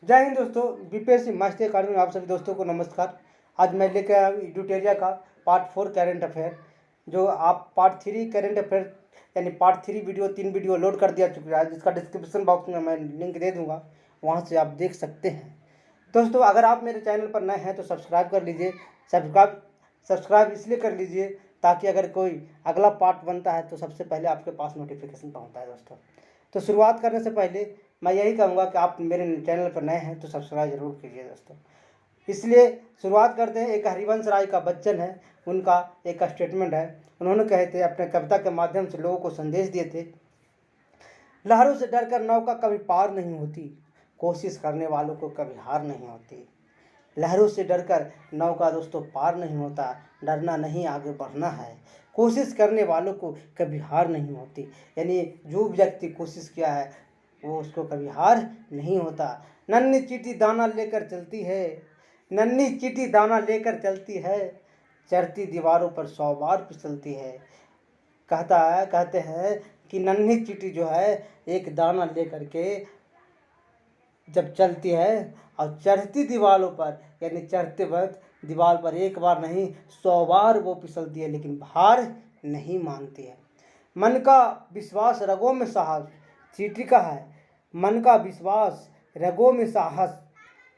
जय हिंद दोस्तों, BPSC master academy में आप सभी दोस्तों को नमस्कार। आज मैं लेकर आया एडुटेरिया का पार्ट 4 करेंट अफेयर, जो आप पार्ट 3 करेंट अफेयर यानी पार्ट 3 वीडियो 3 वीडियो लोड कर दिया चुका है, जिसका डिस्क्रिप्शन बॉक्स में मैं लिंक दे दूंगा, वहां से आप देख सकते हैं। दोस्तों, अगर आप मेरे चैनल पर नए हैं तो सब्सक्राइब कर लीजिए। सब्सक्राइब इसलिए कर लीजिए ताकि अगर कोई अगला पार्ट बनता है तो सबसे पहले आपके पास नोटिफिकेशन पहुंचता है। दोस्तों, तो शुरुआत करने से पहले मैं यही कहूँगा कि आप मेरे चैनल पर नए हैं तो सब्सक्राइब जरूर कीजिए दोस्तों। इसलिए शुरुआत करते हैं। एक हरिवंश राय का बच्चन है, उनका एक स्टेटमेंट है। उन्होंने कहे थे, अपने कविता के माध्यम से लोगों को संदेश दिए थे, लहरों से डरकर नौका कभी पार नहीं होती, कोशिश करने वालों को कभी हार नहीं होती। लहरों से डरकर नौका दोस्तों पार नहीं होता, डरना नहीं आगे बढ़ना है, कोशिश करने वालों को कभी हार नहीं होती। यानी जो व्यक्ति कोशिश किया है वो उसको कभी हार नहीं होता। नन्ही चीटी दाना लेकर चलती है, नन्ही चीटी दाना लेकर चलती है, चढ़ती दीवारों पर 100 बार फिसलती है। कहते हैं कि नन्ही चीटी जो है एक दाना लेकर के जब चलती है और चढ़ती दीवारों पर, यानी चढ़ते वक्त दीवार पर एक बार नहीं 100 बार वो फिसलती है, लेकिन हार नहीं मानती है। मन का विश्वास रगों में साहस, चीटी का है मन का विश्वास रगों में साहस,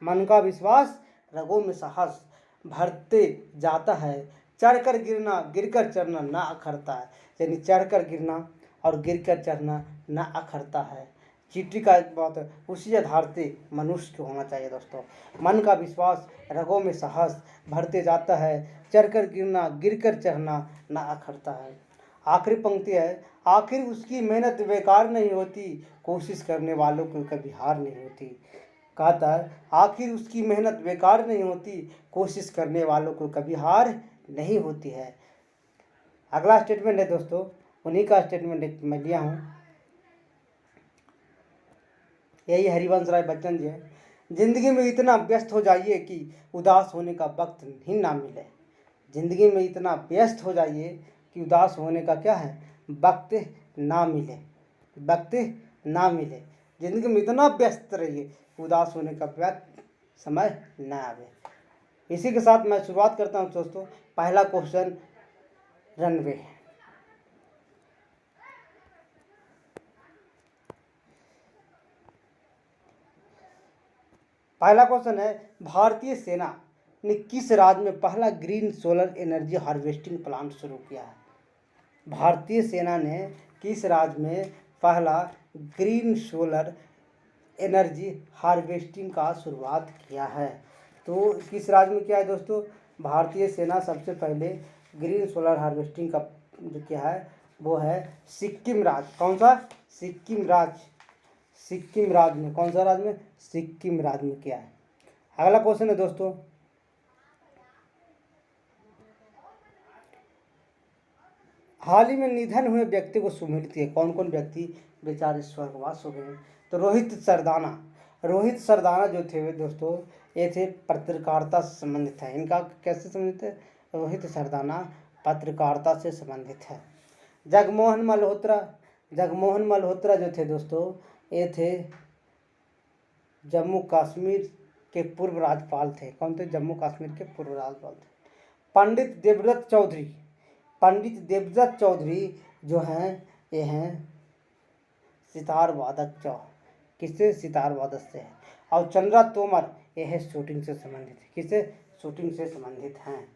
मन का विश्वास रगों में साहस, भरते जाता है चढ़कर गिरना गिरकर चढ़ना ना अखरता है। यानी चढ़कर गिरना और गिरकर चढ़ना ना अखरता है। चीटी का एक बात है, उसी आधार से मनुष्य को होना चाहिए। दोस्तों, मन का विश्वास रगों में साहस, भरते जाता है चढ़कर गिरना गिरकर चढ़ना ना अखरता है। आखिरी पंक्ति है, आखिर उसकी मेहनत बेकार नहीं होती, कोशिश करने वालों को कभी हार नहीं होती। कहता है, आखिर उसकी मेहनत बेकार नहीं होती, कोशिश करने वालों को कभी हार नहीं होती है। अगला स्टेटमेंट है दोस्तों, उन्हीं का स्टेटमेंट मैं लिया हूँ। यही हरिवंश राय बच्चन जी है। जिंदगी में इतना व्यस्त हो जाइए कि उदास होने का वक्त ही ना मिले। जिंदगी में इतना व्यस्त हो जाइए कि उदास होने का क्या है, वक्त ना मिले, वक्त ना मिले। जिंदगी में इतना व्यस्त रहिए उदास होने का वक्त समय ना आवे। इसी के साथ मैं शुरुआत करता हूँ दोस्तों। पहला क्वेश्चन, रनवे। पहला क्वेश्चन है, भारतीय सेना ने किस राज्य में पहला green solar energy harvesting plant शुरू किया है? भारतीय सेना ने किस राज्य में पहला ग्रीन सोलर एनर्जी हार्वेस्टिंग का शुरुआत किया है? तो किस राज्य में किया है दोस्तों? भारतीय सेना सबसे पहले ग्रीन सोलर हार्वेस्टिंग का जो क्या है वो है सिक्किम राज्य। कौन सा? सिक्किम राज्य। सिक्किम राज्य में, कौन सा राज्य में? सिक्किम राज्य में किया है। अगला क्वेश्चन है दोस्तों, हाल ही में निधन हुए व्यक्ति को सुमिरती है। कौन कौन व्यक्ति बेचारे स्वर्गवास हो गए? तो रोहित सरदाना। रोहित सरदाना जो थे दोस्तों, ये थे पत्रकारिता से संबंधित है। इनका कैसे संबंधित है? रोहित सरदाना पत्रकारिता से संबंधित है। जगमोहन मल्होत्रा। जगमोहन मल्होत्रा जो थे दोस्तों, ये थे जम्मू कश्मीर के पूर्व राज्यपाल थे। कौन थे? जम्मू कश्मीर के पूर्व राज्यपाल थे। पंडित देवव्रत चौधरी। पंडित देवव्रत चौधरी जो हैं, ये हैं सितार वादक किससे? सितार वादक से है। और चंद्रा तोमर, ये है शूटिंग से संबंधित। किससे? शूटिंग से संबंधित हैं।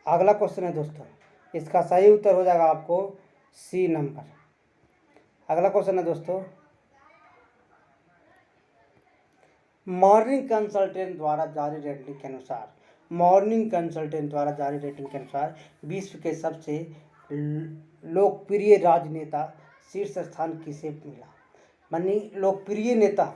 अगला क्वेश्चन है दोस्तों, इसका सही उत्तर हो जाएगा आपको सी नंबर। अगला क्वेश्चन है दोस्तों, मॉर्निंग कंसल्टेंट द्वारा जारी रेटिंग के अनुसार, मॉर्निंग कंसल्टेंट द्वारा जारी रेटिंग के अनुसार विश्व के सबसे लोकप्रिय राजनेता शीर्ष स्थान किसे मिला? मानी लोकप्रिय नेता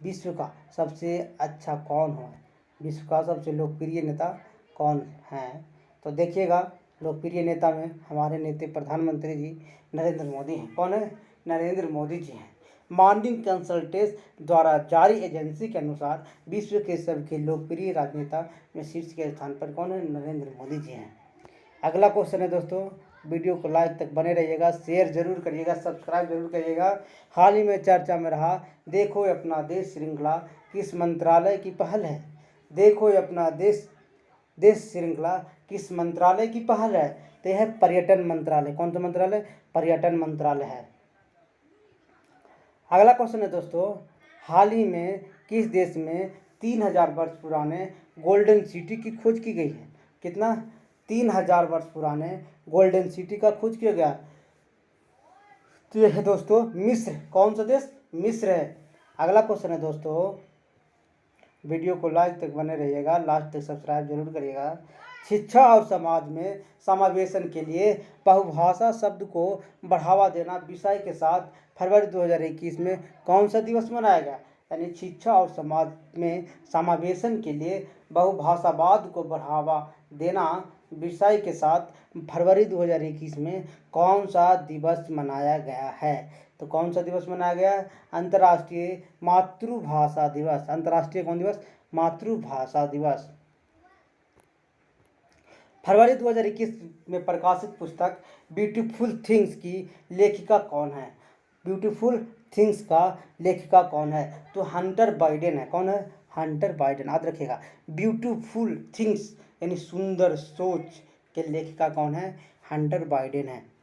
विश्व का सबसे अच्छा कौन है? विश्व का सबसे लोकप्रिय नेता कौन है? तो देखिएगा, लोकप्रिय नेता में हमारे नेता प्रधानमंत्री जी नरेंद्र मोदी हैं। कौन है? नरेंद्र मोदी जी हैं। मॉर्निंग कंसल्टेंट द्वारा जारी एजेंसी के अनुसार विश्व के सबसे लोकप्रिय राजनेता में शीर्ष के स्थान पर कौन है? नरेंद्र मोदी जी हैं। अगला क्वेश्चन है दोस्तों, वीडियो को लास्ट तक बने रहिएगा, शेयर जरूर करिएगा, सब्सक्राइब जरूर करिएगा। हाल ही में चर्चा में रहा देखो ये अपना देश श्रृंखला किस मंत्रालय की पहल है? देखो ये अपना देश श्रृंखला किस मंत्रालय की पहल है? तो यह है पर्यटन मंत्रालय। कौन सा मंत्रालय? पर्यटन मंत्रालय है। अगला क्वेश्चन है दोस्तों, हाल ही में किस देश में 3000 वर्ष पुराने गोल्डन सिटी की खोज की गई है? कितना? 3000 वर्ष पुराने गोल्डन सिटी का खोज किया गया। तो यह है दोस्तों मिस्र। कौन सा देश? मिस्र है। अगला क्वेश्चन है दोस्तों, वीडियो को लास्ट तक बने रहिएगा, लास्ट तक सब्सक्राइब जरूर करिएगा। शिक्षा और समाज में समावेशन के लिए बहुभाषा शब्द को बढ़ावा देना विषय के साथ फरवरी 2021 में कौन सा दिवस मनाया गया? यानी शिक्षा और समाज में समावेशन के लिए बहुभाषावाद को बढ़ावा देना विषय के साथ फरवरी 2021 में कौन सा दिवस मनाया गया है? तो कौन सा दिवस मनाया गया? अंतर्राष्ट्रीय मातृभाषा दिवस। अंतर्राष्ट्रीय कौन दिवस? मातृभाषा दिवस। फरवरी 2021 में प्रकाशित पुस्तक ब्यूटीफुल थिंग्स की लेखिका कौन है? ब्यूटीफुल थिंग्स का लेखिका कौन है? तो हंटर बाइडेन है। कौन है? Hunter Biden. याद रखिएगा, ब्यूटीफुल थिंग्स यानी सुंदर सोच के लेखिका कौन है? हंटर बाइडेन है।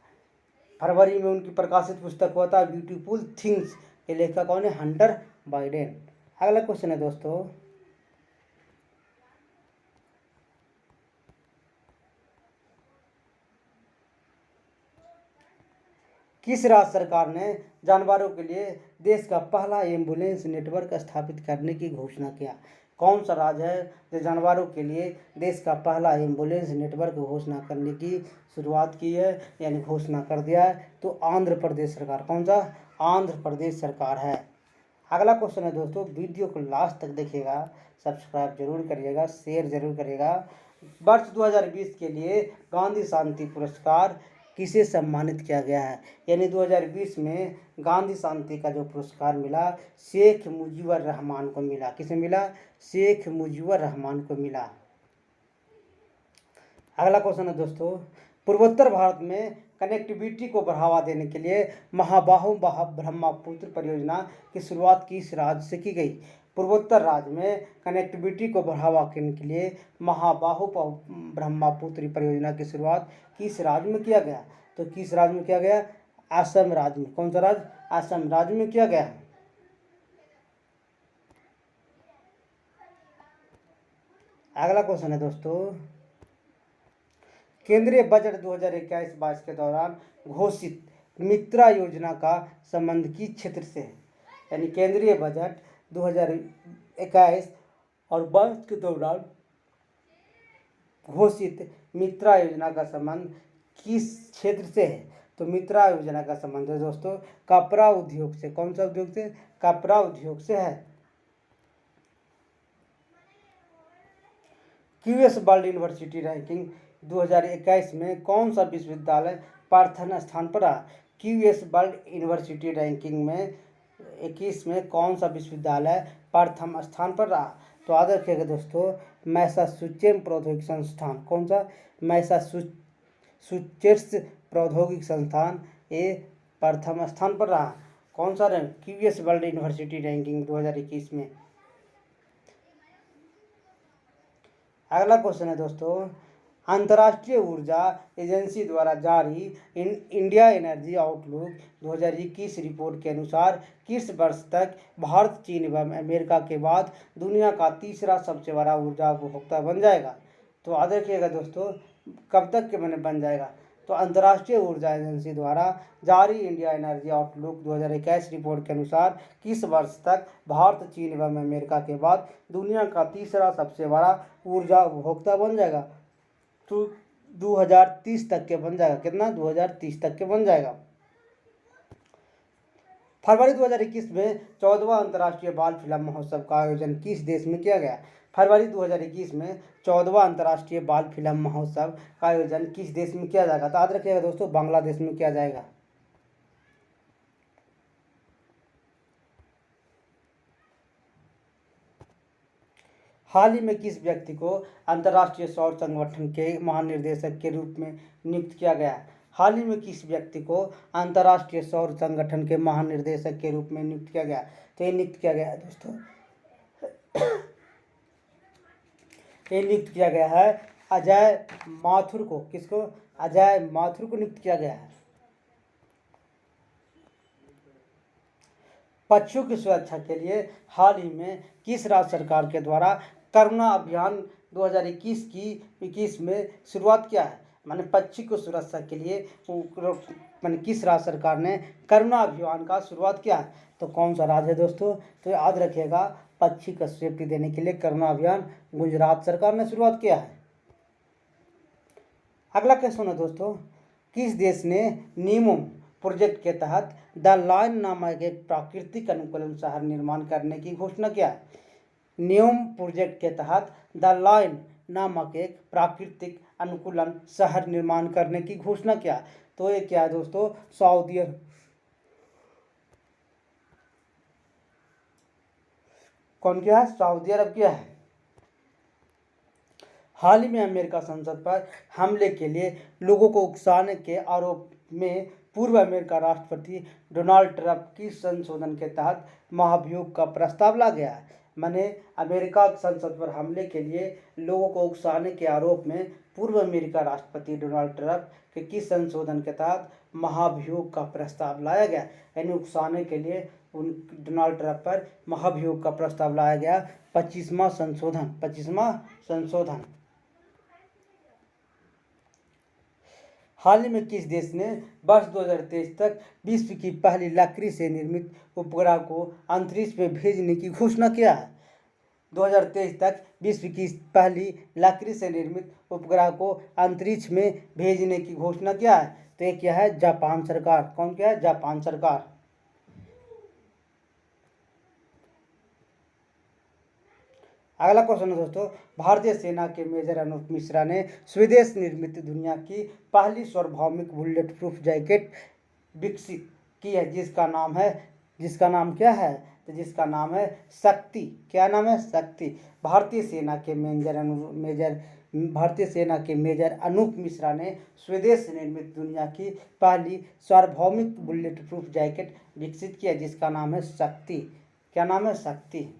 फरवरी में उनकी प्रकाशित पुस्तक हुआ था ब्यूटीफुल थिंग्स के लेखिका कौन है? Hunter Biden. अगला क्वेश्चन है दोस्तों, किस राज्य सरकार ने जानवरों के लिए देश का पहला एम्बुलेंस नेटवर्क स्थापित करने की घोषणा किया? कौन सा राज्य है जो जानवरों के लिए देश का पहला एम्बुलेंस नेटवर्क घोषणा करने की शुरुआत की है, यानी घोषणा कर दिया है? तो आंध्र प्रदेश सरकार। कौन सा? आंध्र प्रदेश सरकार है। अगला क्वेश्चन है दोस्तों, वीडियो को लास्ट तक देखिएगा, सब्सक्राइब जरूर करिएगा, शेयर जरूर करिएगा। वर्ष 2020 के लिए गांधी शांति पुरस्कार किसे सम्मानित किया गया है? यानी 2020 में गांधी शांति का जो पुरस्कार मिला शेख मुजीबर रहमान को मिला। किसे मिला? शेख मुजीबर रहमान को मिला। अगला क्वेश्चन है दोस्तों, पूर्वोत्तर भारत में कनेक्टिविटी को बढ़ावा देने के लिए महाबाहु ब्रह्मपुत्र परियोजना की शुरुआत किस राज्य से की गई? पूर्वोत्तर राज्य में कनेक्टिविटी को बढ़ावा देने के लिए महाबाहु ब्रह्मपुत्र परियोजना की शुरुआत किस राज्य में किया गया? तो किस राज्य में किया गया? असम राज्य में। कौन सा राज्य? असम राज्य में किया गया। अगला क्वेश्चन है दोस्तों, केंद्रीय बजट 2021-22 के दौरान घोषित मित्रा योजना का संबंध किस क्षेत्र से है? यानी केंद्रीय बजट 2021 और 22 के दौरान घोषित मित्रा योजना का संबंध किस क्षेत्र से है? तो मित्रा योजना का संबंध है दोस्तों कपड़ा उद्योग से। कौन सा उद्योग से? कपड़ा उद्योग से है। क्यूएस वर्ल्ड यूनिवर्सिटी रैंकिंग 2021 में कौन सा विश्वविद्यालय प्रथम स्थान पर रहा? क्यूएस वर्ल्ड यूनिवर्सिटी रैंकिंग में 21 में कौन सा विश्वविद्यालय प्रथम स्थान पर रहा? तो याद रखिएगा दोस्तों, मैसाचुसेट्स प्रौद्योगिकी संस्थान। कौन सा? मैसाचुसेट्स प्रौद्योगिकी संस्थान ये प्रथम स्थान पर रहा। कौन सा rank? QS world university ranking 2021 में। अगला क्वेश्चन है दोस्तों, अंतर्राष्ट्रीय ऊर्जा एजेंसी द्वारा जारी इंडिया एनर्जी आउटलुक 2021 रिपोर्ट के अनुसार किस वर्ष तक भारत, चीन एवं अमेरिका के बाद दुनिया का तीसरा सबसे बड़ा ऊर्जा उपभोक्ता बन जाएगा? तो याद रखिएगा दोस्तों, कब तक के बन जाएगा? तो अंतर्राष्ट्रीय ऊर्जा एजेंसी द्वारा जारी इंडिया एनर्जी आउटलुक 2021 रिपोर्ट के अनुसार किस वर्ष तक भारत, चीन एवं अमेरिका के बाद दुनिया का तीसरा सबसे बड़ा ऊर्जा उपभोक्ता बन जाएगा? तो 2030 तक के बन जाएगा। कितना? 2030 तक के बन जाएगा। फरवरी 2021 में 14वां अंतर्राष्ट्रीय बाल फिल्म महोत्सव का आयोजन किस देश में किया गया? फरवरी 2021 में 14वां अंतर्राष्ट्रीय बाल फिल्म महोत्सव का आयोजन किस देश में किया जाएगा? तो याद रखिएगा दोस्तों, बांग्लादेश में किया जाएगा। हाल ही में किस व्यक्ति को अंतर्राष्ट्रीय सौर संगठन के महानिर्देशक के रूप में नियुक्त किया गया है? हाल ही में किस व्यक्ति को अंतर्राष्ट्रीय सौर संगठन के महानिर्देशक के रूप में नियुक्त किया गया? तो ये नियुक्त किया गया है दोस्तों, ये नियुक्त किया गया है अजय माथुर को। किसको? अजय माथुर को नियुक्त किया गया है। पक्षियों की सुरक्षा के लिए हाल ही में किस राज्य सरकार के द्वारा करुणा अभियान 2021 में शुरुआत किया है? माने पक्षी को सुरक्षा के लिए माने किस राज्य सरकार ने करुणा अभियान का शुरुआत किया है? तो कौन सा राज्य है दोस्तों? तो याद रखिएगा, पक्षी को सेफ्टी देने के लिए करुणा अभियान गुजरात सरकार ने शुरुआत किया है। अगला क्वेश्चन है दोस्तों, किस देश ने नीमो प्रोजेक्ट के तहत द लाइन नामक एक प्राकृतिक अनुकूलन शहर निर्माण करने की घोषणा किया है? न्यूम प्रोजेक्ट के तहत द लाइन नामक एक प्राकृतिक अनुकूलन शहर निर्माण करने की घोषणा किया। तो ये क्या है दोस्तों? सऊदी अरब। कौन क्या है? सऊदी अरब क्या है। हाल ही में अमेरिका संसद पर हमले के लिए लोगों को उकसाने के आरोप में पूर्व अमेरिका राष्ट्रपति डोनाल्ड ट्रंप की संशोधन के तहत महाभियोग का प्रस्ताव ला गया है। माने अमेरिका संसद पर हमले के लिए लोगों को उकसाने के आरोप में पूर्व अमेरिका राष्ट्रपति डोनाल्ड ट्रंप के किस संशोधन के तहत महाभियोग का प्रस्ताव लाया गया? यानी उकसाने के लिए डोनाल्ड ट्रंप पर महाभियोग का प्रस्ताव लाया गया। 25वां संशोधन। हाल ही में किस देश ने वर्ष 2023 तक विश्व की पहली लकड़ी से निर्मित उपग्रह को अंतरिक्ष में भेजने की घोषणा किया है? 2023 तक विश्व की पहली लकड़ी से निर्मित उपग्रह को अंतरिक्ष में भेजने की घोषणा किया है। तो ये क्या है? जापान सरकार। कौन क्या है? जापान सरकार। अगला क्वेश्चन है दोस्तों, भारतीय सेना के मेजर अनूप मिश्रा ने स्वदेश निर्मित दुनिया की पहली सार्वभौमिक बुलेट प्रूफ जैकेट विकसित की है, जिसका नाम क्या है? तो जिसका नाम है शक्ति। क्या नाम है? शक्ति। भारतीय सेना के मेजर अनूप मिश्रा ने स्वदेश निर्मित दुनिया की पहली सार्वभौमिक बुलेट प्रूफ जैकेट विकसित किया, जिसका नाम है शक्ति। क्या नाम है? शक्ति।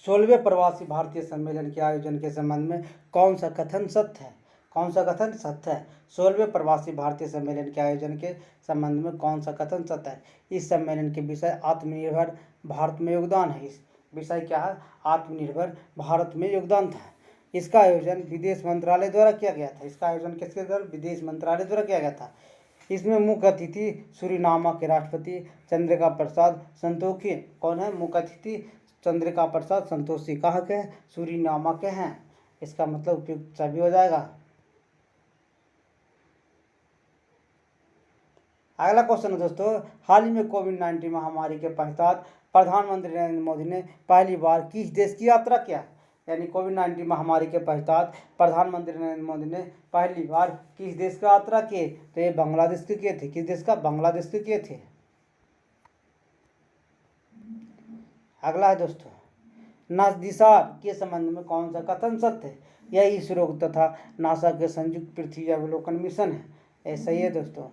सोलहवें प्रवासी भारतीय सम्मेलन के आयोजन के संबंध में कौन सा कथन सत्य है? कौन सा कथन सत्य है? 16वें प्रवासी भारतीय सम्मेलन के आयोजन के संबंध में कौन सा कथन सत्य है? इस सम्मेलन के विषय आत्मनिर्भर भारत में योगदान है। इस विषय क्या है? आत्मनिर्भर भारत में योगदान था। इसका आयोजन विदेश मंत्रालय द्वारा किया गया था। इसका आयोजन किसके द्वारा? विदेश मंत्रालय द्वारा किया गया था। इसमें मुख्य अतिथि सूरीनामा के राष्ट्रपति चंद्रिका प्रसाद संतोखी। कौन है मुख्य अतिथि? चंद्रिका प्रसाद संतोषी। कहाँ के हैं? सूरीनामा के हैं। इसका मतलब उपयुक्त सभी हो जाएगा। अगला क्वेश्चन है दोस्तों, हाल ही में कोविड-19 महामारी के पश्चात प्रधानमंत्री नरेंद्र मोदी ने पहली बार किस देश की यात्रा किया? यानी कोविड-19 महामारी के पश्चात प्रधानमंत्री नरेंद्र मोदी ने पहली बार किस देश की यात्रा की? तो ये बांग्लादेश के किए थे। किस देश का? बांग्लादेश के किए थे। अगला है दोस्तों, नासदिसार के संबंध में कौन सा कथन सत्य है? यह इसरो तथा नासा के संयुक्त पृथ्वी अवलोकन मिशन है। ऐसा ही है दोस्तों।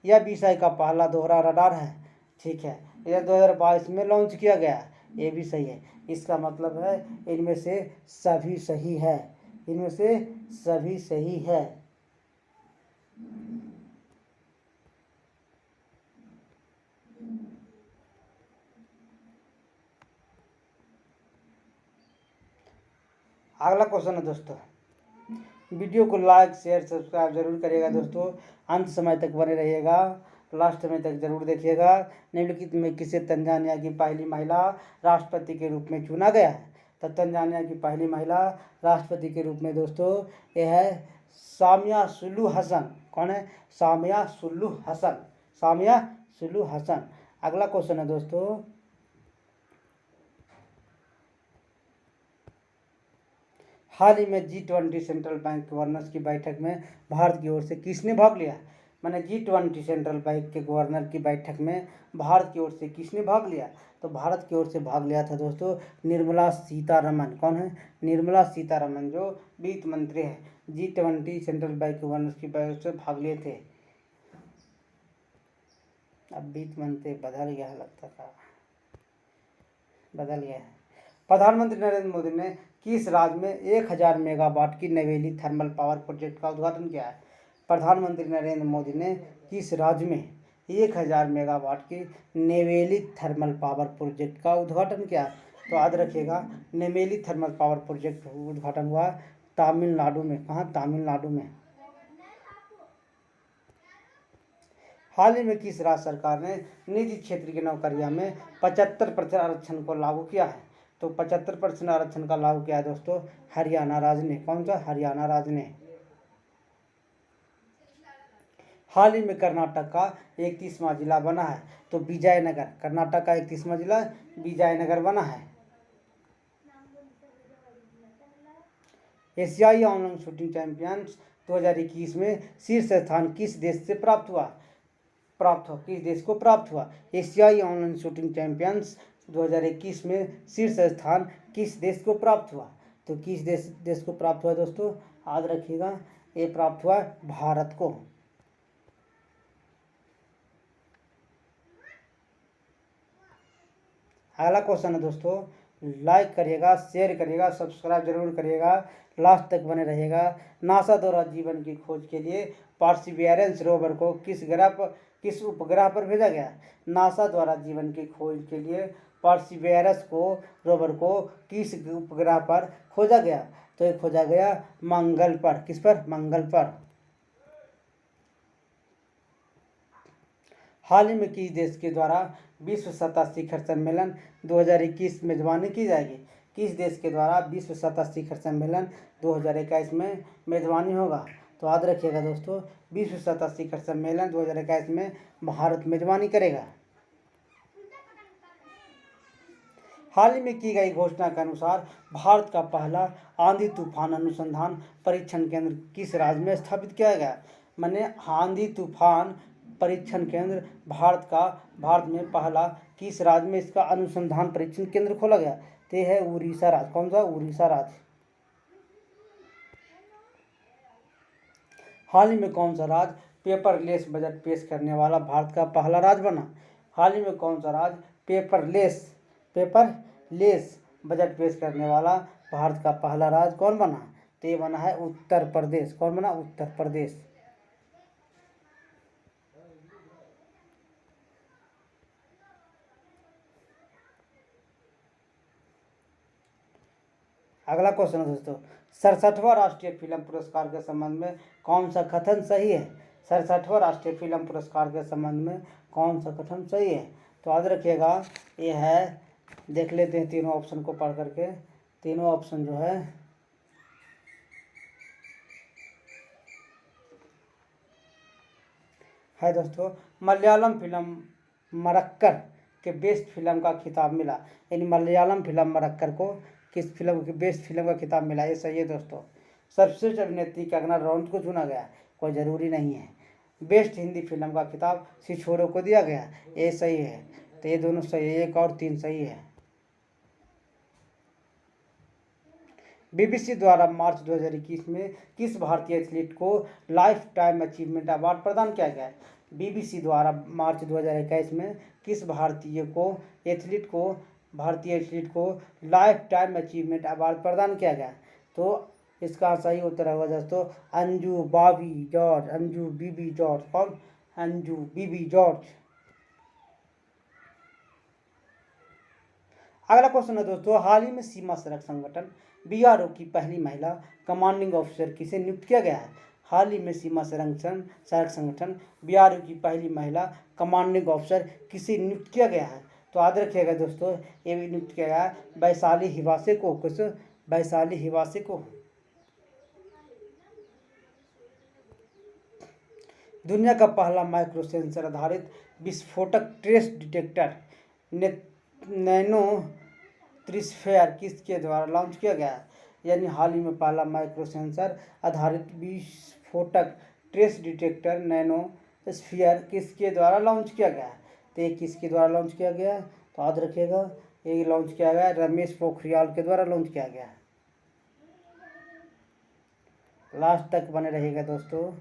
यह विषय का पहला दोहरा रडार है। ठीक है, यह 2022 में लॉन्च किया गया। ये भी सही है। इसका मतलब है इनमें से सभी सही है। इनमें से सभी सही है। अगला क्वेश्चन है दोस्तों, वीडियो को लाइक शेयर सब्सक्राइब जरूर करिएगा दोस्तों। अंत समय तक बने रहिएगा, लास्ट समय तक जरूर देखिएगा। निम्नलिखित में किसे तंजानिया की पहली महिला राष्ट्रपति के रूप में चुना गया है? तो तंजानिया की पहली महिला राष्ट्रपति के रूप में दोस्तों यह है सामिया सुलू हसन। कौन है? सामिया सुलू हसन। सामिया सुलू हसन। अगला क्वेश्चन है दोस्तों, हाल ही में G20 सेंट्रल बैंक गवर्नर्स की बैठक में भारत की ओर से किसने भाग लिया? मैंने G20 सेंट्रल बैंक के गवर्नर की बैठक में भारत की ओर से किसने भाग लिया? तो भारत की ओर से भाग लिया था दोस्तों निर्मला सीतारमन। कौन है? निर्मला सीतारमन, जो वित्त मंत्री है। G20 सेंट्रल बैंक गवर्नर की बैठक से भाग लिए थे। अब वित्त मंत्री बदल गया लगता था, बदल गया है। प्रधानमंत्री नरेंद्र मोदी ने किस राज्य में 1000 मेगावाट की नवेली थर्मल पावर प्रोजेक्ट का उद्घाटन किया है? प्रधानमंत्री नरेंद्र मोदी ने किस राज्य में 1000 मेगावाट की नवेली थर्मल पावर प्रोजेक्ट का उद्घाटन किया? तो याद रखिएगा, नवेली थर्मल पावर प्रोजेक्ट उद्घाटन हुआ तमिलनाडु में। कहाँ? तमिलनाडु में। हाल ही में किस राज्य सरकार ने निजी क्षेत्र की नौकरियों में 75% आरक्षण को लागू किया है? तो 75% आरक्षण का लागू किया है दोस्तों हरियाणा राज्य ने। कौन सा? हरियाणा राज्य ने। हाल ही में कर्नाटक का 31वां जिला बना है तो विजयनगर। कर्नाटक का 31वां जिला विजयनगर बना है। एशियाई ऑनलाइन शूटिंग चैंपियंस 2021 में शीर्ष स्थान किस देश से प्राप्त हुआ? किस देश को प्राप्त हुआ? एशियाई ऑनलाइन शूटिंग चैंपियंस 2021 में शीर्ष स्थान किस देश को प्राप्त हुआ? तो किस देश को प्राप्त हुआ दोस्तों? याद रखिएगा, ये प्राप्त हुआ भारत को। अगला क्वेश्चन है दोस्तों, लाइक करिएगा, शेयर करिएगा, सब्सक्राइब जरूर करिएगा, लास्ट तक बने रहिएगा। नासा द्वारा जीवन की खोज के लिए परसिवियरेंस रोवर को किस उपग्रह पर भेजा गया? नासा द्वारा जीवन की खोज के लिए परसिवियरेंस रोवर को किस उपग्रह पर खोजा गया? तो ये खोजा गया मंगल पर। किस पर? मंगल पर। हाल ही में किस देश के द्वारा विश्व सतह शिखर सम्मेलन 2021 मेजबानी की जाएगी? किस देश के द्वारा विश्व सतह शिखर सम्मेलन 2021 में मेजबानी होगा? तो याद रखिएगा दोस्तों, विश्व सतह शिखर सम्मेलन 2021 में भारत मेजबानी करेगा। हाल ही में की गई घोषणा के अनुसार भारत का पहला आंधी तूफान अनुसंधान परीक्षण केंद्र किस राज्य में स्थापित किया गया? मैंने आंधी तूफान परीक्षण केंद्र भारत में पहला किस राज्य में इसका अनुसंधान परीक्षण केंद्र खोला गया? तो है उड़ीसा राज्य। कौन सा? उड़ीसा राज्य। हाल ही में कौन सा राज्य पेपरलेस बजट पेश करने वाला भारत का पहला राज्य बना? हाल ही में कौन सा राज्य पेपरलेस बजट पेश करने वाला भारत का पहला राज्य कौन बना? तो ये बना है उत्तर प्रदेश। कौन बना? उत्तर प्रदेश। अगला क्वेश्चन है दोस्तों, 67वां राष्ट्रीय फिल्म पुरस्कार के संबंध में कौन सा कथन सही है? 67वां राष्ट्रीय फिल्म पुरस्कार के संबंध में कौन सा कथन सही है? तो याद रखिएगा, ये है, देख लेते हैं तीनों ऑप्शन को पढ़ करके। तीनों ऑप्शन जो है दोस्तों, मलयालम फिल्म मरक्कर के बेस्ट फिल्म का खिताब मिला। यानी मलयालम फिल्म मरक्कर को किस फिल्म की बेस्ट फिल्म का खिताब मिला? ये सही है दोस्तों। सर्वश्रेष्ठ अभिनेत्री कंगना रनौत को चुना गया, कोई ज़रूरी नहीं है। बेस्ट हिंदी फिल्म का खिताब छिछोरे को दिया गया, ये सही है। तो ये दोनों सही है, 1 और 3 सही है। बीबीसी द्वारा मार्च 2021 में किस भारतीय एथलीट को लाइफ टाइम अचीवमेंट अवार्ड प्रदान किया गया? बीबीसी द्वारा मार्च 2021 में किस भारतीय एथलीट को लाइफ टाइम अचीवमेंट अवार्ड प्रदान किया गया? तो इसका सही उत्तर होगा दोस्तों अंजू बीबी जॉर्ज। कौन? अंजू बीबी जॉर्ज। अगला क्वेश्चन है दोस्तों, हाल ही में सीमा सड़क संगठन बीआरओ की पहली महिला कमांडिंग ऑफिसर किसे नियुक्त किया गया है? हाल ही में सीमा सड़क संगठन बीआरओ की पहली महिला कमांडिंग ऑफिसर किसे नियुक्त किया गया है? तो याद रखिएगा दोस्तों, ये भी नियुक्त किया गया वैशाली हिवासे को। किस? वैशाली हिवासे को। दुनिया का पहला माइक्रो सेंसर आधारित विस्फोटक ट्रेस डिटेक्टर नैनो त्रिस्फेयर किसके द्वारा लॉन्च किया गया है? यानी हाल ही में पहला माइक्रो सेंसर आधारित विस्फोटक ट्रेस डिटेक्टर नैनो स्फीयर किसके द्वारा लॉन्च किया गया है? तो ये किसके द्वारा लॉन्च किया गया है? तो याद रखिएगा, ये लॉन्च किया गया है रमेश पोखरियाल के द्वारा लॉन्च किया गया है। लास्ट तक बने रहिएगा दोस्तों।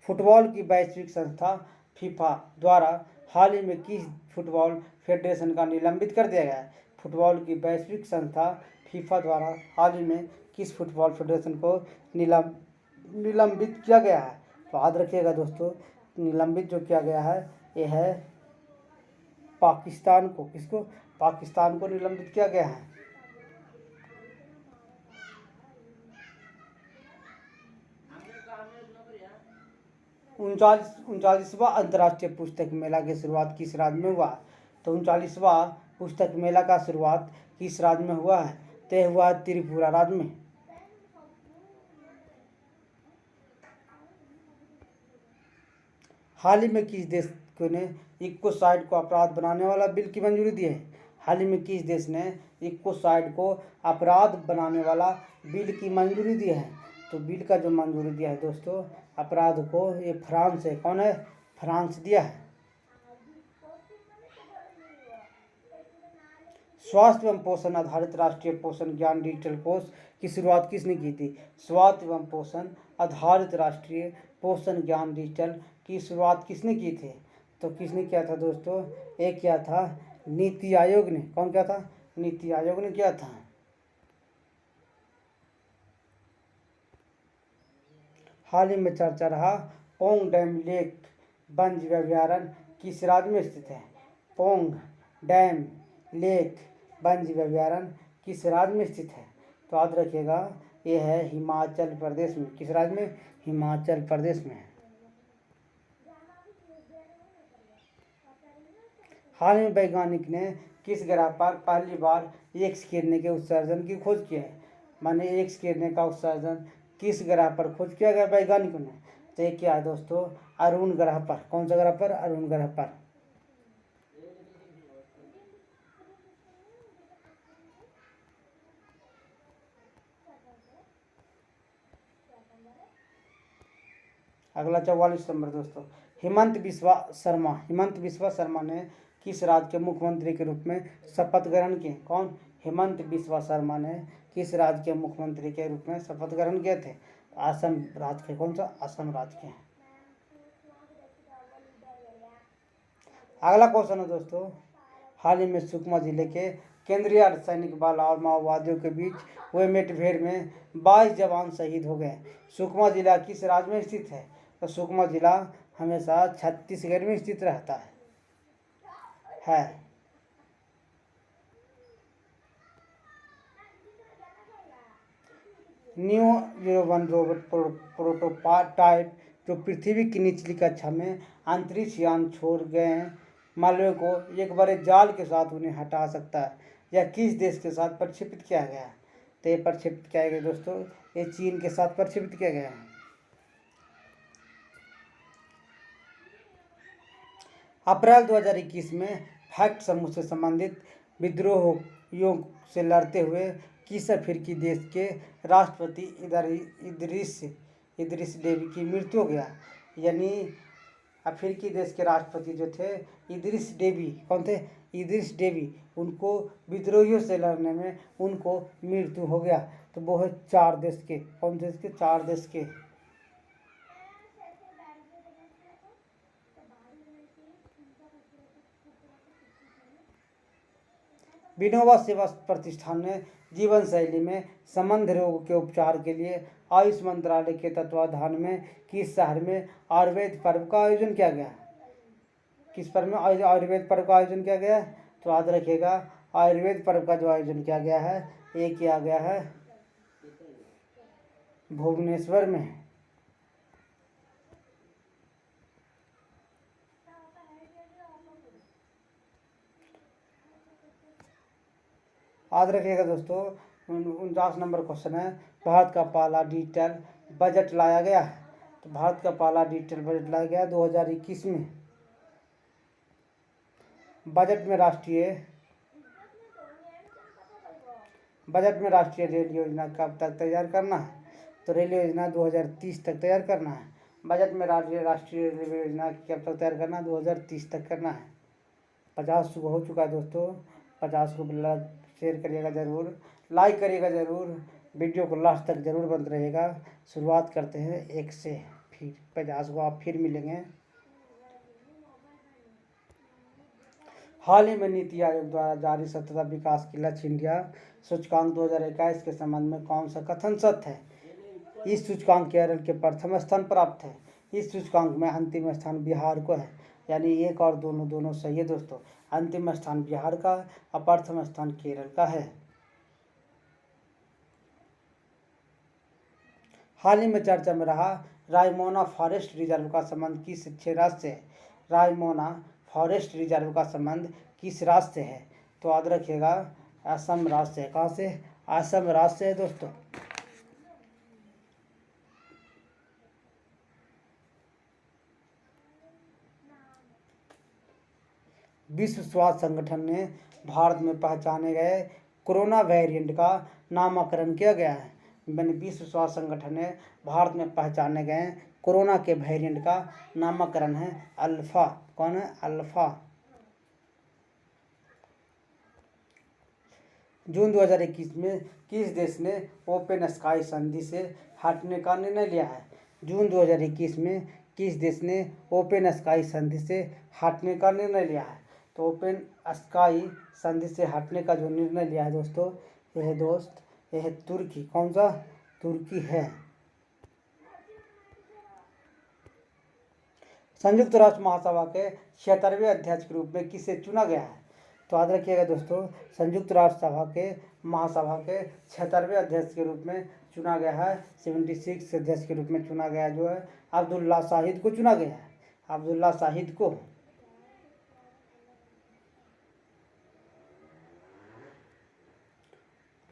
फुटबॉल की वैश्विक संस्था फीफा द्वारा हाल ही में किस फुटबॉल फेडरेशन का निलंबित कर दिया गया है? फुटबॉल की वैश्विक संस्था फीफा द्वारा हाल ही में किस फुटबॉल फेडरेशन को निलंबित किया गया है? तो याद रखिएगा दोस्तों, निलंबित जो किया गया है ये है पाकिस्तान को। किसको? पाकिस्तान को निलंबित किया गया है। उनचालीसवां अंतर्राष्ट्रीय पुस्तक मेला की शुरुआत किस राज्य में हुआ? तो 39वां पुस्तक मेला का शुरुआत किस राज्य में हुआ है? तो यह हुआ त्रिपुरा राज्य में। हाल ही में किस देश ने इकोसाइड को अपराध बनाने वाला बिल की मंजूरी दी है? हाल ही में किस देश ने इकोसाइड को अपराध बनाने वाला बिल की मंजूरी दी है? तो बिल का जो मंजूरी दिया है दोस्तों अपराध को, ये फ्रांस है। कौन है? फ्रांस दिया है। स्वास्थ्य एवं पोषण आधारित राष्ट्रीय पोषण ज्ञान डिजिटल कोष की शुरुआत किसने की थी? स्वास्थ्य एवं पोषण आधारित राष्ट्रीय पोषण ज्ञान डिजिटल की शुरुआत किसने की थी? तो किसने किया था दोस्तों? एक किया था नीति आयोग ने। कौन किया था? नीति आयोग ने किया था। हाल ही में चर्चा रहा पोंग डैम लेक वन्य अभयारण्य किस राज्य में स्थित है? पोंग डैम लेक वन्य अभयारण्य किस राज्य में स्थित है? तो याद रखिएगा ये है हिमाचल प्रदेश में। किस राज्य में? हिमाचल प्रदेश में है। हाल में वैज्ञानिक ने किस ग्रह पर पहली बार एक्स किरणें के उत्सर्जन की खोज की है? माने एक्स किरणें का उत्सर्जन किस ग्रह पर खोज किया गया वैज्ञानिकों ने? तो ये क्या है दोस्तों? अरुण ग्रह पर। कौन सा ग्रह पर? अरुण ग्रह पर। अगला 44 नंबर दोस्तों, हिमंत बिस्वा शर्मा ने किस राज्य के मुख्यमंत्री के रूप में शपथ ग्रहण किए? कौन? हिमंत बिस्वा शर्मा ने किस राज्य के मुख्यमंत्री के रूप में शपथ ग्रहण किए थे? असम राज्य के। कौन सा? असम राज्य के। अगला क्वेश्चन है दोस्तों, हाल ही में सुकमा जिले के केंद्रीय अर्धसैनिक बल और माओवादियों के बीच हुए मुठभेड़ में 22 जवान शहीद हो गए। सुकमा जिला किस राज्य में स्थित है? तो सुकमा जिला हमेशा छत्तीसगढ़ में स्थित रहता है। न्यू 01 रोबोट प्रोटोटाइप जो पृथ्वी की निचली कक्षा में अंतरिक्ष यान छोड़ गए मालवे को एक बड़े जाल के साथ उन्हें हटा सकता है। यह किस देश के साथ प्रक्षेपित किया गया है? तो ये प्रक्षेपित किया गया दोस्तों, ये चीन के साथ प्रक्षेपित किया गया है। अप्रैल 2021 में फैक्ट समूह से संबंधित विद्रोहियों से लड़ते हुए किस अफ्रीकी देश के राष्ट्रपति इदरिस डेबी की मृत्यु हो गया? यानी अफ्रीकी देश के राष्ट्रपति जो थे इदरिस डेबी। कौन थे? इदरिस डेबी। उनको विद्रोहियों से लड़ने में उनको मृत्यु हो गया। तो वो है 4 देश के। कौन देश के? 4 देश के। विनोबा सेवा प्रतिष्ठान ने जीवन शैली में संबंध रोग के उपचार के लिए आयुष मंत्रालय के तत्वाधान में किस शहर में आयुर्वेद पर्व का आयोजन किया गया? किस पर्व में आयुर्वेद पर्व का आयोजन किया गया? तो याद रखिएगा आयुर्वेद पर्व का जो आयोजन किया गया है ये किया गया है भुवनेश्वर में। याद रखिएगा दोस्तों 49 नंबर क्वेश्चन है, भारत का पहला डिजिटल बजट लाया गया। तो भारत का पहला डिजिटल बजट लाया गया 2021 में। बजट में राष्ट्रीय रेल योजना कब तक तैयार करना है? तो रेल योजना 2030 तक तैयार करना है। बजट में राष्ट्रीय रेलवे योजना कब तक तैयार करना, 2030 तक करना है। 50 हो चुका है दोस्तों। 50 को शेयर करिएगा ज़रूर, लाइक करिएगा ज़रूर, वीडियो को लास्ट तक ज़रूर बंद रहेगा। शुरुआत करते हैं 1 से, फिर 50 को आप फिर मिलेंगे। हाल ही में नीति आयोग द्वारा जारी सतत विकास के लक्ष्य इंडिया सूचकांक 2021 के संबंध में कौन सा कथन सत्य है? इस सूचकांक केरल के प्रथम स्थान प्राप्त है। इस सूचकांक में अंतिम स्थान बिहार को है, यानी 1 और दोनों सही है दोस्तों। अंतिम स्थान बिहार का और प्रथम स्थान केरल का है। हाल ही में चर्चा में रहा रायमोना फॉरेस्ट रिजर्व का संबंध किस राज्य से है? रायमोना फॉरेस्ट रिजर्व का संबंध किस राज्य से है? तो याद रखिएगा असम राज्य से। कहाँ से? असम राज्य से है दोस्तों। विश्व स्वास्थ्य संगठन ने भारत में पहचाने गए कोरोना वेरिएंट का नामकरण किया गया है। मैंने विश्व स्वास्थ्य संगठन ने भारत में पहचाने गए कोरोना के वेरिएंट का नामकरण है अल्फा। कौन है? अल्फा। जून 2021 में किस देश ने ओपन स्काई संधि से हटने का निर्णय लिया है? जून 2021 में किस देश ने ओपन स्काई संधि से हटने का निर्णय लिया है? तो ओपन स्काई संधि से हटने का जो निर्णय लिया है दोस्तों, यह है तुर्की। कौन सा? तुर्की है। संयुक्त राष्ट्र महासभा के 76वें अध्यक्ष के रूप में किसे चुना गया है? तो याद रखिएगा दोस्तों, संयुक्त राष्ट्र सभा के महासभा के 76वें अध्यक्ष के रूप में चुना गया है, 76 अध्यक्ष के रूप में चुना गया जो है अब्दुल्ला शाहिद को चुना गया है। अब्दुल्ला शाहिद को।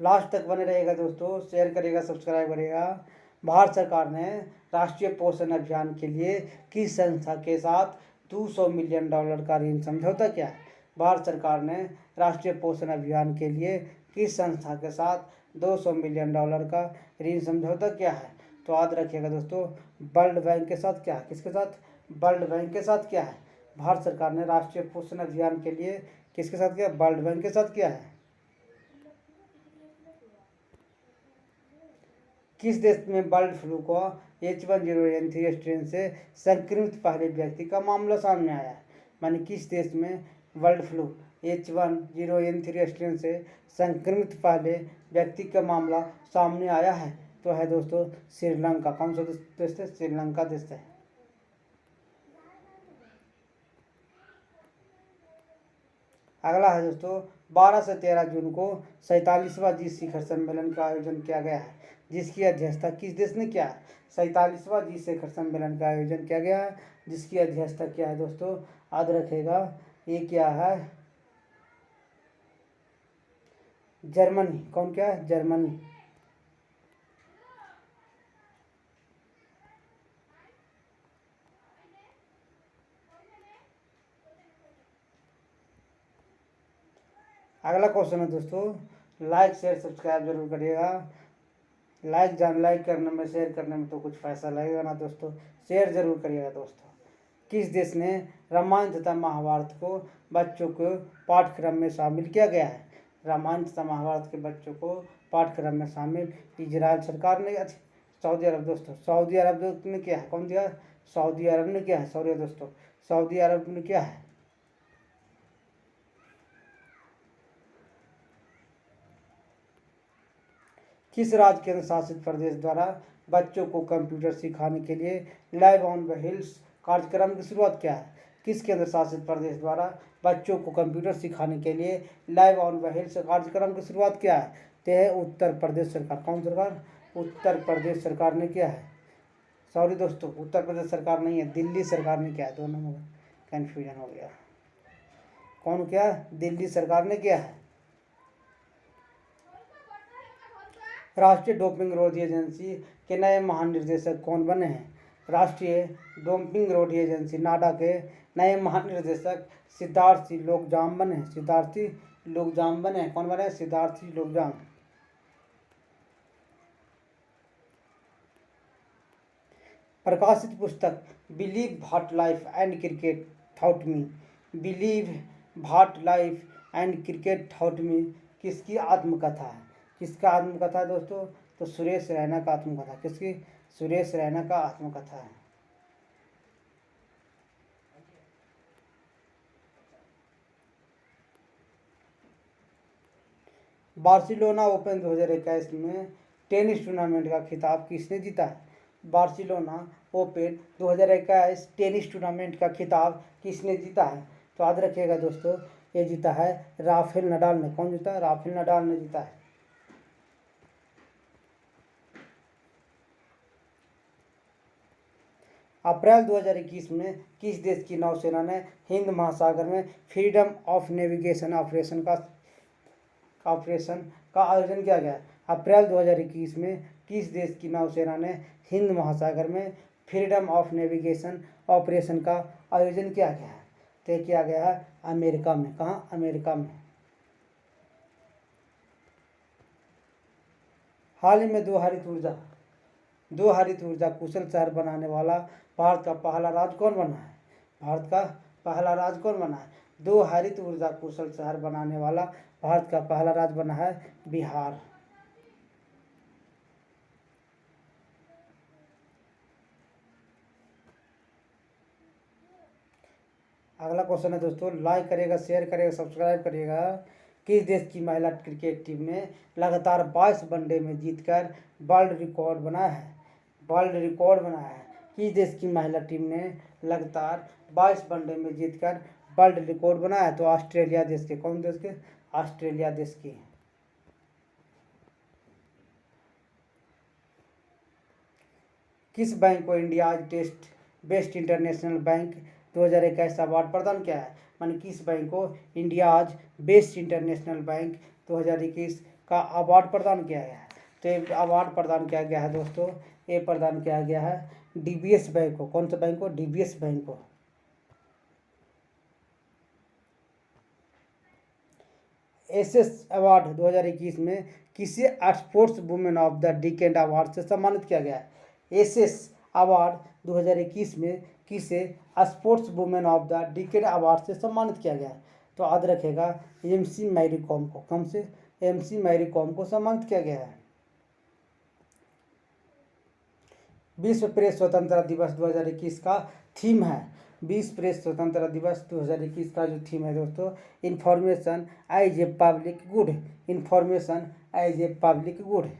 लास्ट तक बने रहेगा दोस्तों, शेयर करिएगा, सब्सक्राइब करिएगा। भारत सरकार ने राष्ट्रीय पोषण अभियान के लिए किस संस्था के साथ $200 मिलियन का ऋण समझौता किया है? भारत सरकार ने राष्ट्रीय पोषण अभियान के लिए किस संस्था के साथ $200 मिलियन का ऋण समझौता किया है? तो याद रखिएगा दोस्तों, वर्ल्ड बैंक के साथ। क्या है? किसके साथ? वर्ल्ड बैंक के साथ किया है। भारत सरकार ने राष्ट्रीय पोषण अभियान के लिए किसके साथ किया? वर्ल्ड बैंक के साथ किया है। किस देश में बर्ड फ्लू को H1N1 स्ट्रेन से संक्रमित पहले व्यक्ति का मामला सामने आया है? माने किस देश में बर्ड फ्लू H1N1 स्ट्रेन से संक्रमित पहले व्यक्ति का मामला सामने आया है? तो है दोस्तों श्रीलंका। कौन सा देश है? श्रीलंका देश है। अगला है दोस्तों 12 से 13 जून को 47वां जी शिखर सम्मेलन का आयोजन किया गया है, जिसकी अध्यक्षता किस देश ने किया है? 47वां जी शिखर सम्मेलन का आयोजन किया गया है, जिसकी अध्यक्षता क्या है दोस्तों? याद रखेगा, ये क्या है? जर्मनी। कौन? क्या है? जर्मनी। अगला क्वेश्चन है दोस्तों, लाइक शेयर सब्सक्राइब जरूर करिएगा। लाइक करने में, शेयर करने में तो कुछ पैसा लगेगा ना दोस्तों, शेयर जरूर करिएगा दोस्तों। किस देश ने रामायण तथा महाभारत को बच्चों को पाठ्यक्रम में शामिल किया गया है? रामायण तथा महाभारत के बच्चों को पाठ्यक्रम में शामिल इजराइल सरकार ने, सऊदी अरब दोस्तों, सऊदी अरब ने किया है। कौन दिया? सऊदी अरब ने किया है। सॉरी दोस्तों, सऊदी अरब ने किया है। किस राज्य केंद्र शासित प्रदेश द्वारा बच्चों को कंप्यूटर सिखाने के लिए लाइव ऑन व्हील्स कार्यक्रम की शुरुआत किया है? किस केंद्र शासित प्रदेश द्वारा बच्चों को कंप्यूटर सिखाने के लिए लाइव ऑन व्हील्स कार्यक्रम की शुरुआत किया है? तो है उत्तर प्रदेश सरकार। कौन सरकार? उत्तर प्रदेश सरकार ने किया है। सॉरी दोस्तों, उत्तर प्रदेश सरकार नहीं है, दिल्ली सरकार ने किया है। दोनों में कन्फ्यूजन हो गया। कौन किया? दिल्ली सरकार ने किया है। राष्ट्रीय डोपिंग रोधी एजेंसी के नए महानिर्देशक कौन बने हैं? राष्ट्रीय डोपिंग रोधी एजेंसी नाडा के नए महानिर्देशक सिद्धार्थी लोकजाम बने हैं। सिद्धार्थी लोकजाम बने हैं। कौन बने? सिद्धार्थी लोकजाम। प्रकाशित पुस्तक believe what life and cricket taught me, believe what life and cricket taught me किसकी आत्मकथा है? किसका आत्मकथा है दोस्तों? तो सुरेश रैना का आत्मकथा। किसकी? सुरेश रैना का आत्मकथा है। बार्सिलोना ओपन 2021 में टेनिस टूर्नामेंट का खिताब किसने जीता है? बार्सिलोना ओपन 2021 टेनिस टूर्नामेंट का खिताब किसने जीता है? तो याद रखिएगा दोस्तों, ये जीता है राफेल नडाल ने। कौन जीता है? राफेल नडाल ने जीता है। अप्रैल 2021 में किस देश की नौसेना ने हिंद महासागर में फ्रीडम ऑफ नेविगेशन ऑपरेशन का आयोजन किया गया? अप्रैल 2021 में किस देश की नौसेना ने हिंद महासागर में फ्रीडम ऑफ नेविगेशन ऑपरेशन का आयोजन किया गया है? तय किया गया है अमेरिका में। कहाँ? अमेरिका में। हाल ही में दो हरित ऊर्जा कुशल शहर बनाने वाला भारत का पहला राज्य कौन बना है? भारत का पहला राज्य कौन बना है? दो हरित ऊर्जा कुशल शहर बनाने वाला भारत का पहला राज्य बना है बिहार। अगला क्वेश्चन है दोस्तों, लाइक करिएगा, शेयर करिएगा, सब्सक्राइब करिएगा। किस देश की महिला क्रिकेट टीम ने लगातार 22 वनडे में जीतकर वर्ल्ड रिकॉर्ड बनाया है? वर्ल्ड रिकॉर्ड बनाया है। किस देश की महिला टीम ने लगातार 22 वनडे में जीतकर वर्ल्ड रिकॉर्ड बनाया है? तो ऑस्ट्रेलिया देश के। कौन देश के? ऑस्ट्रेलिया देश की। किस बैंक को इंडिया आज test best international bank 2021 award प्रदान किया है? माने किस बैंक को इंडिया आज बेस्ट इंटरनेशनल बैंक 2021 का अवार्ड प्रदान किया गया है? तो ये अवार्ड प्रदान किया गया है दोस्तों, ये प्रदान किया गया है डीबीएस बैंक को। कौन सा बैंक को? डीबीएस बैंक को। एसएस अवार्ड 2021 में किसे sports women of the decade award से सम्मानित किया गया है? एसएस अवार्ड 2021 में किसे sports women of the decade award से सम्मानित किया गया है? तो याद रखेगा एमसी मैरी कॉम को। कम से एमसी मैरी कॉम को सम्मानित किया गया है। विश्व प्रेस स्वतंत्रता दिवस 2021 का थीम है। विश्व प्रेस स्वतंत्रता दिवस 2021 का जो थीम है दोस्तों, information as a public good. Information as a public good.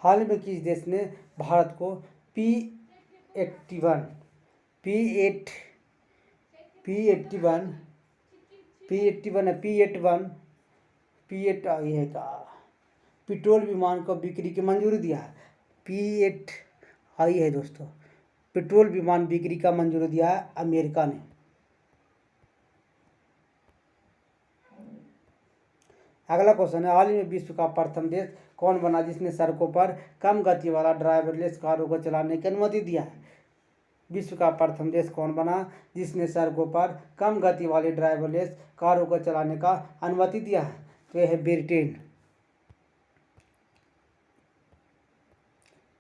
हाल में किस देश ने भारत को P81 ये का पेट्रोल विमान को बिक्री की मंजूरी दिया है? P8 आई है दोस्तों, पेट्रोल विमान बिक्री का मंजूरी दिया है अमेरिका ने। अगला क्वेश्चन है, हाल ही में विश्व का प्रथम देश कौन बना जिसने सड़कों पर कम गति वाला ड्राइवरलेस कारों को चलाने की अनुमति दिया है? विश्व का प्रथम देश कौन बना जिसने सड़कों पर कम गति वाली ड्राइवरलेस कारों को चलाने का अनुमति दिया है? तो यह है ब्रिटेन।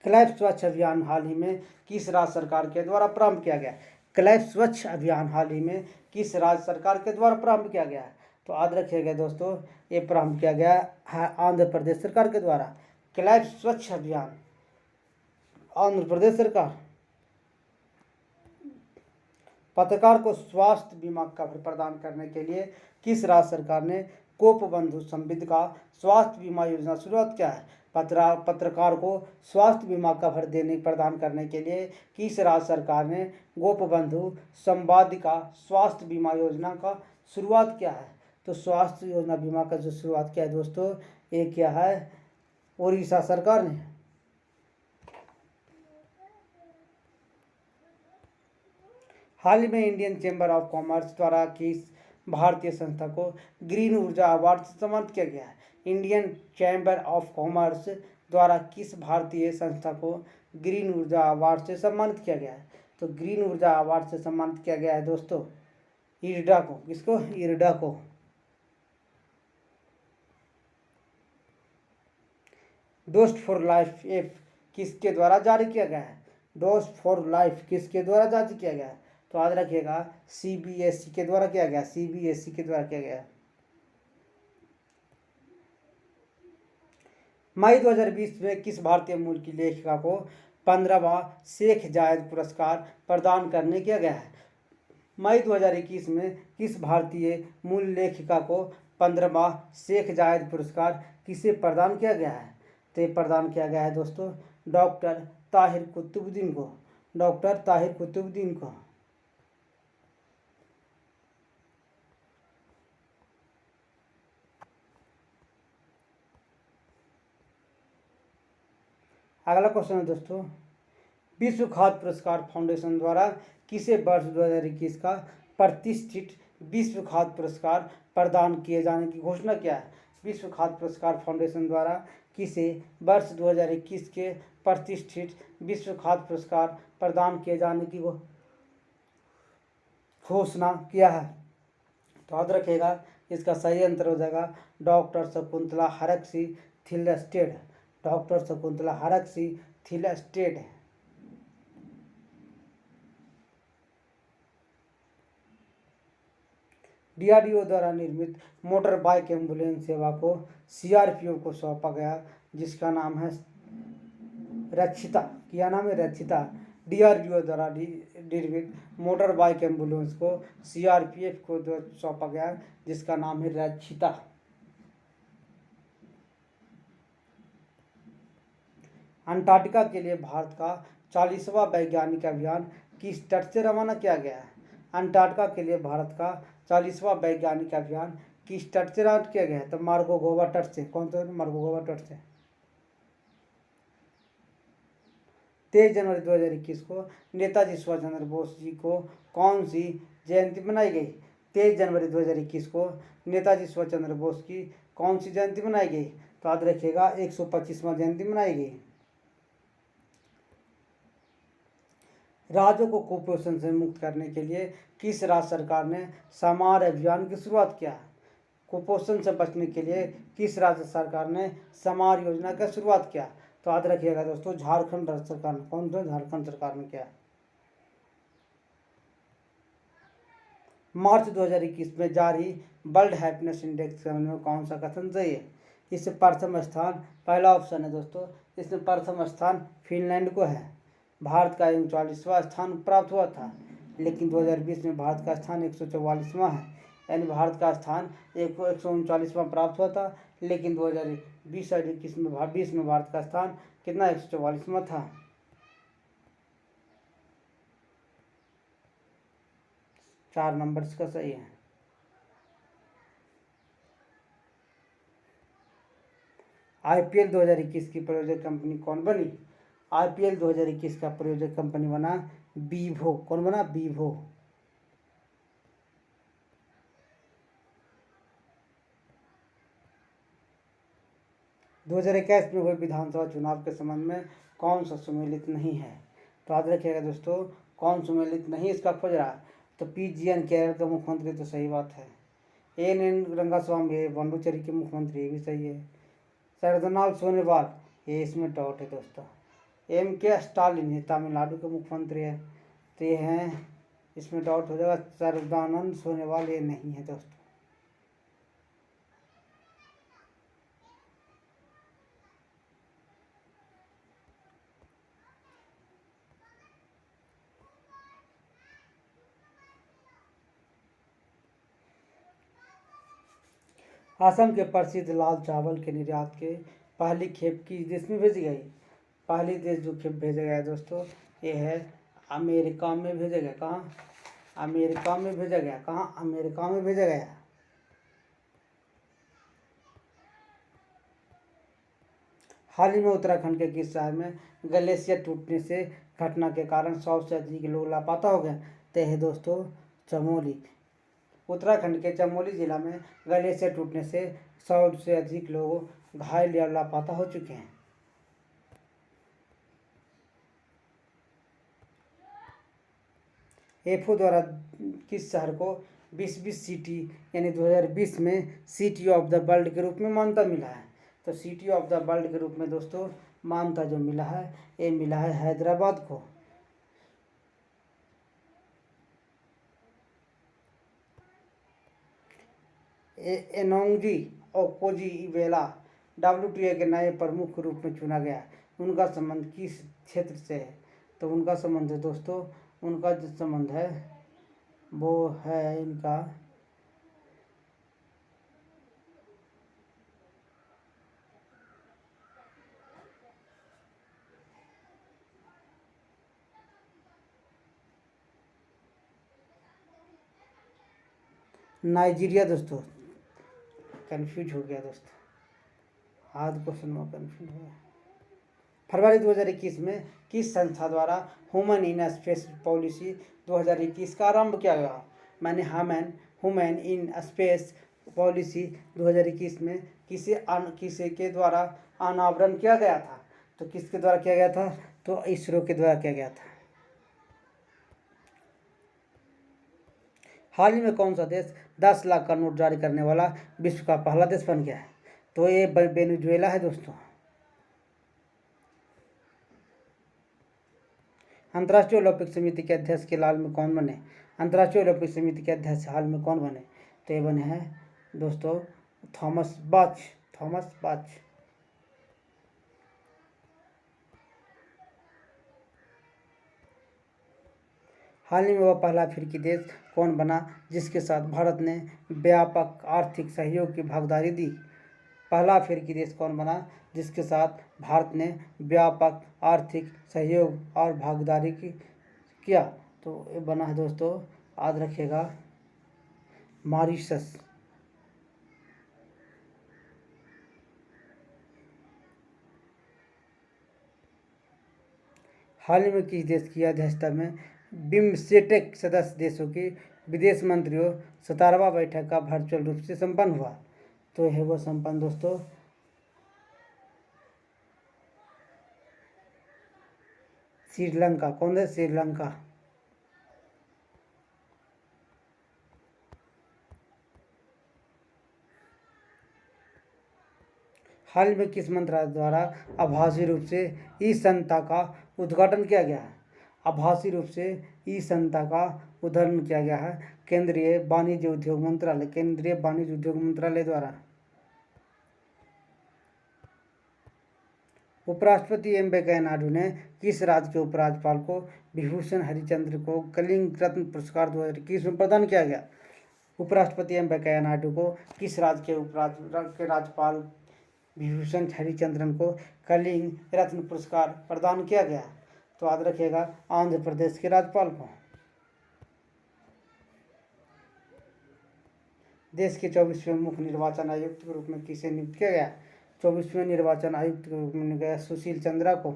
क्लैप स्वच्छ अभियान हाल ही में किस राज्य सरकार के द्वारा प्रारंभ किया गया? क्लैप स्वच्छ अभियान हाल ही में किस राज्य सरकार के द्वारा प्रारंभ किया गया है? तो याद रखिएगा दोस्तों, ये प्रारंभ किया गया है आंध्र प्रदेश सरकार के द्वारा। क्लैप स्वच्छ अभियान आंध्र प्रदेश सरकार। पत्रकार को स्वास्थ्य बीमा कवर प्रदान करने के लिए किस राज्य सरकार ने गोपबंधु समृद्धि का स्वास्थ्य बीमा योजना शुरुआत किया है? पत्रकार को स्वास्थ्य बीमा कवर प्रदान करने के लिए किस राज्य सरकार ने गोपबंधु समृद्धि का स्वास्थ्य बीमा योजना का शुरुआत किया है? तो स्वास्थ्य योजना बीमा का जो शुरुआत किया है दोस्तों, ये क्या है? उड़ीसा सरकार ने। हाल ही में इंडियन चैम्बर ऑफ कॉमर्स द्वारा किस भारतीय संस्था को ग्रीन ऊर्जा अवार्ड से सम्मानित किया गया है? इंडियन चैम्बर ऑफ कॉमर्स द्वारा किस भारतीय संस्था को ग्रीन ऊर्जा अवार्ड से सम्मानित किया गया है? तो ग्रीन ऊर्जा अवार्ड से सम्मानित किया गया है दोस्तों इरडा को। किसको? इरडा को। डोस्ट फॉर लाइफ ऐप किसके द्वारा जारी किया गया है? डोस्ट फॉर लाइफ किसके द्वारा जारी किया गया है? तो याद रखिएगा CBSE के द्वारा किया गया, CBSE के द्वारा किया गया। मई 2020 में किस भारतीय मूल की लेखिका को 15वां शेख जायद पुरस्कार प्रदान करने किया गया है? मई 2021 में किस भारतीय मूल लेखिका को 15वां शेख जायद पुरस्कार किसे प्रदान किया गया है? तो ये प्रदान किया गया है दोस्तों डॉक्टर ताहिर कुतुबुद्दीन को। डॉक्टर ताहिर कुतुबुद्दीन को। अगला क्वेश्चन है दोस्तों, विश्व खाद्य पुरस्कार फाउंडेशन द्वारा किसे वर्ष 2021 का प्रतिष्ठित विश्व खाद्य पुरस्कार प्रदान किए जाने की घोषणा किया है? विश्व खाद्य पुरस्कार फाउंडेशन द्वारा किसे वर्ष 2021 के प्रतिष्ठित विश्व खाद्य पुरस्कार प्रदान किए जाने की घोषणा किया है? तो याद रखिएगा इसका सही आंसर हो जाएगा doctor Shakuntala Haraksingh Thilsted. Doctor Shakuntala Haraksingh Thilsted. DRDO द्वारा निर्मित मोटर बाइक एम्बुलेंस सेवा को CRPO को सौंपा गया जिसका नाम है रक्षिता। क्या नाम है? रक्षिता। DRDO द्वारा निर्मित मोटर बाइक एम्बुलेंस को CRPF को सौंपा गया जिसका नाम है रक्षिता। अंटार्कटिका के लिए भारत का 40वां वैज्ञानिक अभियान किस तट से रवाना किया गया है? अंटार्कटिका के लिए भारत का 40वां वैज्ञानिक अभियान किस तट से रवाना किया गया है? तो मार्गोगोवा तट से। कौन सा? मार्गोगोवा तट से। 23 जनवरी 2021 को नेताजी सुभाष चंद्र बोस जी को कौन सी जयंती मनाई गई? 23 जनवरी 2021 को नेताजी सुभाष चंद्र बोस की कौन सी जयंती मनाई गई? तो याद रखिएगा 125वां जयंती मनाई गई। राज्यों को कुपोषण से मुक्त करने के लिए किस राज्य सरकार ने समार अभियान की शुरुआत किया? कुपोषण से बचने के लिए किस राज्य सरकार ने समार योजना की शुरुआत किया? तो याद रखिएगा दोस्तों झारखंड राज्य सरकार ने। कौन सा? झारखंड सरकार ने किया। मार्च 2021 में जारी वर्ल्ड हैप्पीनेस इंडेक्स में कौन सा कथन सही है? इससे प्रथम स्थान, पहला ऑप्शन है दोस्तों, इसमें प्रथम स्थान फिनलैंड को है। भारत का 39वां स्थान प्राप्त हुआ था, लेकिन 2020 में भारत का स्थान 144वां है। यानी भारत का स्थान 139वां प्राप्त हुआ था, लेकिन 2020 में भारत का स्थान कितना? 144वां था। चार नंबर इसका सही है। IPL 2021 की प्रायोजक कंपनी कौन बनी? IPL 2021 का प्रायोजक कंपनी बना बीवो। कौन बना? बीवो। दो 2021 में हुए विधानसभा चुनाव के संबंध में कौन सा सुमेलित नहीं है? तो याद रखिएगा दोस्तों कौन सुमेलित नहीं इसका खोज रहा है? तो PGN केरल का मुख्यमंत्री, तो सही बात है। ANN रंगास्वामी पांडुचेरी के मुख्यमंत्री, ये भी सही है। सर्वजनाल सोनोवाल, ये इसमें डाउट है दोस्तों। MK स्टालिन ये तमिलनाडु के मुख्यमंत्री है, तो ये हैं, इसमें डाउट हो जाएगा। सर्वदानंद सोनोवाल ये नहीं है दोस्तों। असम के प्रसिद्ध लाल चावल के निर्यात के पहली खेप किस देश में भेजी गई? पहली देश जो खेप भेजा गया है दोस्तों ये है अमेरिका में भेजा गया। कहाँ? अमेरिका में भेजा गया। कहाँ? अमेरिका में भेजा गया। हाल ही में उत्तराखंड के किस शहर में ग्लेशियर टूटने से घटना के कारण 100 से अधिक लोग लापता हो गए? तो है दोस्तों चमोली। उत्तराखंड के चमोली जिला में ग्लेशियर टूटने से 100 से अधिक लोग घायल या लापता हो चुके हैं। एफओ द्वारा किस शहर को 2020 सिटी यानी 2020 में सिटी ऑफ द वर्ल्ड के रूप में मान्यता मिला है? तो सिटी ऑफ द वर्ल्ड के रूप में दोस्तों मान्यता जो मिला है ये मिला है हैदराबाद को। एनोंगी ओकोजी इवेला WTA के नए प्रमुख के रूप में चुना गया। उनका संबंध किस क्षेत्र से है? तो उनका संबंध है दोस्तों, उनका जो संबंध है वो है इनका नाइजीरिया। दोस्तों कंफ्यूज हो गया दोस्तों, आध क्वेश्चन में कंफ्यूज हो गया। फरवरी 2021 में किस संस्था द्वारा ह्यूमन इन स्पेस पॉलिसी 2021 का आरंभ किया गया? मैंने ह्यूमन इन स्पेस पॉलिसी 2021 में किसे के द्वारा अनावरण किया गया था? तो किसके द्वारा किया गया था? तो इसरो के द्वारा किया गया था। हाल ही में कौन सा देश 10 लाख का नोट जारी करने वाला विश्व का पहला देश बन गया है? तो ये वेनेजुएला है दोस्तों। अंतर्राष्ट्रीय ओलंपिक समिति के अध्यक्ष के हाल में कौन बने? अंतर्राष्ट्रीय ओलंपिक समिति के अध्यक्ष हाल में कौन बने? तो ये बने हैं दोस्तों थॉमस बाच। हाल ही में वह पहला अफ्रीकी देश कौन बना जिसके साथ भारत ने व्यापक आर्थिक सहयोग की भागीदारी दी? पहला अफ्रीकी देश कौन बना जिसके साथ भारत ने व्यापक आर्थिक सहयोग और भागीदारी किया? तो ये बना है दोस्तों, याद रखिएगा, मॉरिशस। हाल ही में किस देश की अध्यक्षता में बिम्स्टेक सदस्य देशों की विदेश मंत्रियों 17वां बैठक का वर्चुअल रूप से संपन्न हुआ? तो है वो संपन्न दोस्तों श्रीलंका। कौन है? श्रीलंका। हाल में किस मंत्रालय द्वारा आभासी रूप से ई संता का उद्घाटन किया गया है? आभासी रूप से ई संता का उद्घाटन किया गया है केंद्रीय वाणिज्य उद्योग मंत्रालय द्वारा। उपराष्ट्रपति एम वेंकैया नायडू ने किस राज्य के उपराज्यपाल को विभूषण हरिचंद्र को कलिंग रत्न पुरस्कार 2021 में प्रदान किया गया? उपराष्ट्रपति एम वेंकैया नायडू को किस राज्य के राज्यपाल विभूषण हरिचंद्रन को कलिंग रत्न पुरस्कार प्रदान किया गया? तो याद रखिएगा, आंध्र प्रदेश के राज्यपाल को। देश के 24वें मुख्य निर्वाचन आयुक्त के रूप में किसे नियुक्त किया गया? 24वें निर्वाचन आयुक्त के रूप में गया सुशील चंद्रा को।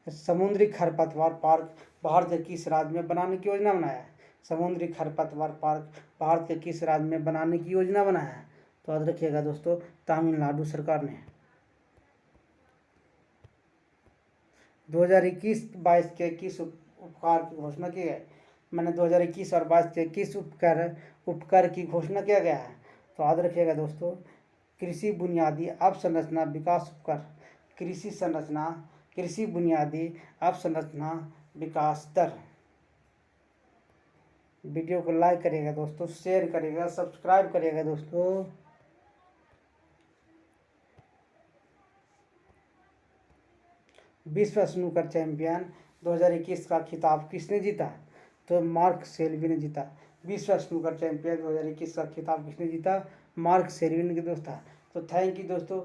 समुद्री खरपतवार पार्क भारत के किस राज्य में बनाने की योजना बनाया है? समुद्री खरपतवार पार्क भारत के किस राज्य में बनाने की योजना बनाया है? तो याद रखिएगा दोस्तों, तमिलनाडु सरकार ने। 2021-22 के किस उपकार की घोषणा की है? मैंने 2021 और 22 के किस उपकर की घोषणा किया गया है? तो याद रखिएगा दोस्तों, कृषि बुनियादी अवसंरचना विकास उपकर, कृषि बुनियादी अवसंरचना विकास दर। वीडियो को लाइक करिएगा दोस्तों, शेयर करिएगा, सब्सक्राइब करिएगा दोस्तों। विश्व स्नूकर चैंपियन 2021 का खिताब किसने जीता? तो मार्क सेल्वी ने जीता। विश्व स्नूकर चैंपियन 2021 का खिताब किसने जीता? मार्क सेल्वी ने दोस्तों। तो थैंक यू दोस्तों।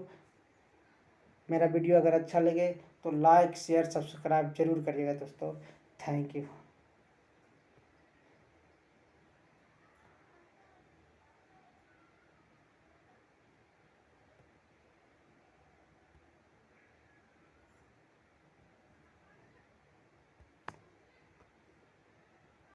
मेरा वीडियो अगर अच्छा लगे तो लाइक शेयर सब्सक्राइब जरूर करिएगा दोस्तों। Thank you.